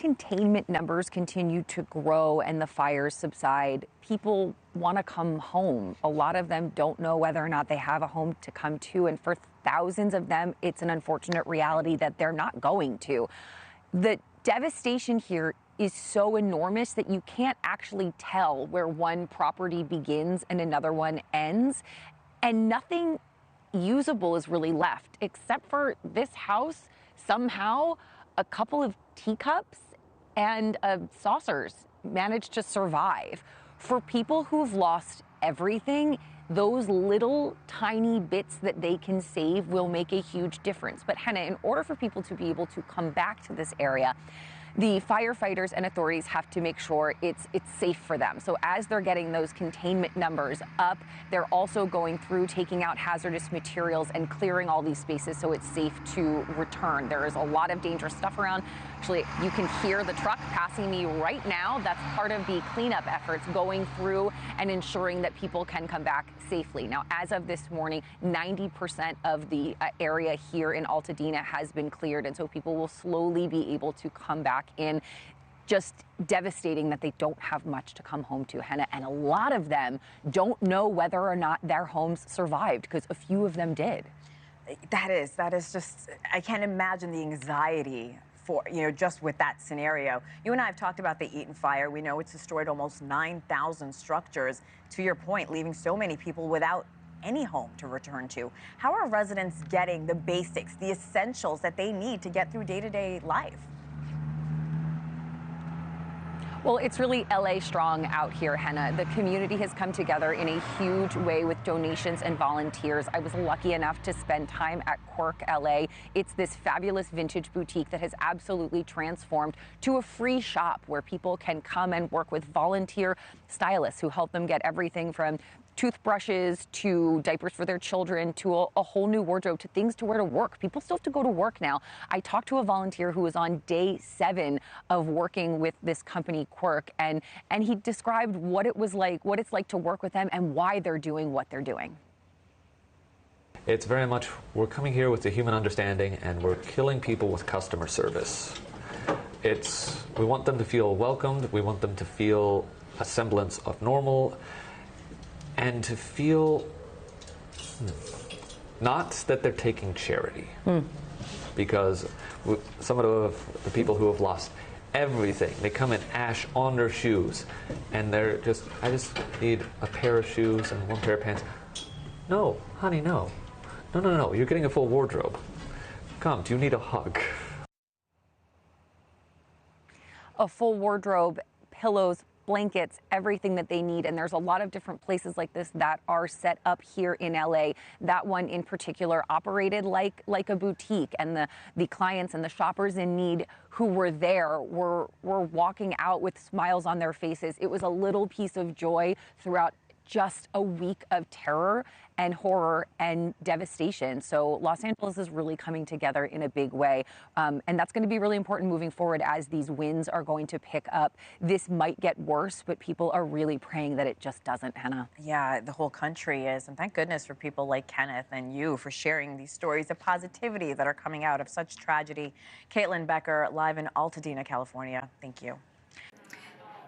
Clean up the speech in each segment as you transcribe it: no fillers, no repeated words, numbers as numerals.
containment numbers continue to grow and the fires subside, people want to come home. A lot of them don't know whether or not they have a home to come to, and for thousands of them, it's an unfortunate reality that they're not going to. The devastation here is so enormous that you can't actually tell where one property begins and another one ends, and nothing usable is really left except for this house. Somehow a couple of teacups and saucers managed to survive. For people who've lost everything, those little tiny bits that they can save will make a huge difference. But Hena, in order for people to be able to come back to this area, the firefighters and authorities have to make sure it's safe for them. So as they're getting those containment numbers up, they're also going through taking out hazardous materials and clearing all these spaces so it's safe to return. There is a lot of dangerous stuff around. Actually, you can hear the truck passing me right now. That's part of the cleanup efforts, going through and ensuring that people can come back safely. Now, as of this morning, 90% of the area here in Altadena has been cleared, and so people will slowly be able to come back in. Just devastating that they don't have much to come home to, Hena, and a lot of them don't know whether or not their homes survived, because a few of them did. That is just, I can't imagine the anxiety for, just with that scenario. You and I have talked about the Eaton fire. We know it's destroyed almost 9,000 structures, to your point, leaving so many people without any home to return to. How are residents getting the basics, the essentials that they need to get through day-to-day life? Well, it's really LA strong out here, Hena. The community has come together in a huge way with donations and volunteers. I was lucky enough to spend time at Quirk LA. It's this fabulous vintage boutique that has absolutely transformed to a free shop where people can come and work with volunteer stylists who help them get everything from toothbrushes to diapers for their children to a whole new wardrobe to things to wear to work. People still have to go to work now. I talked to a volunteer who was on day 7 of working with this company Quirk, and he described what it was like, what it's like to work with them and why they're doing what they're doing. It's very much, we're coming here with a human understanding and we're killing people with customer service. We want them to feel welcomed, we want them to feel a semblance of normal, and to feel not that they're taking charity, because some of the people who have lost everything, they come in ash on their shoes, and they're just, I just need a pair of shoes and one pair of pants. No, honey, no. No, you're getting a full wardrobe. Come, do you need a hug? A full wardrobe, pillows, blankets, everything that they need. And there's a lot of different places like this that are set up here in LA. That one in particular operated like a boutique, and the clients and the shoppers in need who were there were walking out with smiles on their faces. It was a little piece of joy throughout just a week of terror and horror and devastation. So Los Angeles is really coming together in a big way. And that's going to be really important moving forward as these winds are going to pick up. This might get worse, but people are really praying that it just doesn't, Hena. Yeah, the whole country is. And thank goodness for people like Kenneth and you for sharing these stories of positivity that are coming out of such tragedy. Caitlyn, Becker, live in Altadena, California. Thank you.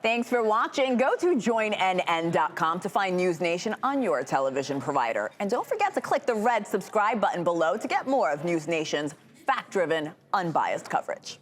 Thanks for watching. Go to joinnn.com to find NewsNation on your television provider. And don't forget to click the red subscribe button below to get more of NewsNation's fact-driven, unbiased coverage.